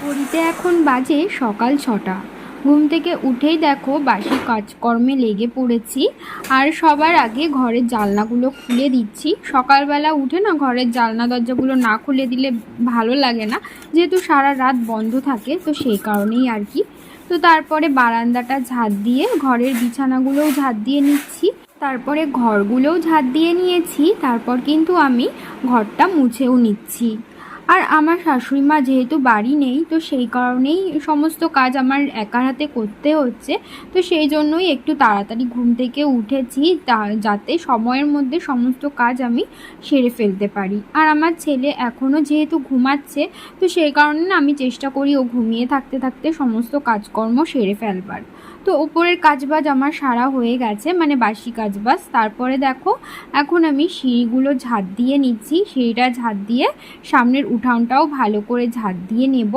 ঘড়িতে এখন বাজে সকাল 6টা। ঘুম থেকে উঠেই দেখো বাসি কাজকর্মে লেগে পড়েছি। আর সবার আগে ঘরের জানলাগুলো খুলে দিচ্ছি। সকালবেলা উঠে না ঘরের জানলা দরজাগুলো না খুলে দিলে ভালো লাগে না, যেহেতু সারা রাত বন্ধ থাকে, তো সেই কারণেই আর কি। তো তারপরে বারান্দাটা ঝাঁট দিয়ে ঘরের বিছানাগুলোও ঝাঁট দিয়ে নিচ্ছি, তারপরে ঘরগুলোও ঝাঁট দিয়ে নিয়েছি। তারপর কিন্তু আমি ঘরটা মুছেও নিচ্ছি। আর আমার শাশুড়ি মা যেহেতু বাড়ি নেই, তো সেই কারণেই সমস্ত কাজ আমার একার হাতে করতে হচ্ছে। তো সেই জন্যই একটু তাড়াতাড়ি ঘুম থেকে উঠেছি, যাতে সময়ের মধ্যে সমস্ত কাজ আমি সেরে ফেলতে পারি। আর আমার ছেলে এখনও যেহেতু ঘুমাচ্ছে, তো সেই কারণে না আমি চেষ্টা করি ও ঘুমিয়ে থাকতে থাকতে সমস্ত কাজকর্ম সেরে ফেলবার। তো ওপরের কাজবাজ আমার সারা হয়ে গেছে, মানে বাসি কাজবাজ। তারপরে দেখো এখন আমি সিঁড়িগুলো ঝাঁট দিয়ে নিচ্ছি। সিঁড়িটা ঝাঁট দিয়ে সামনের উঠানটাও ভালো করে ঝাঁট দিয়ে নেব।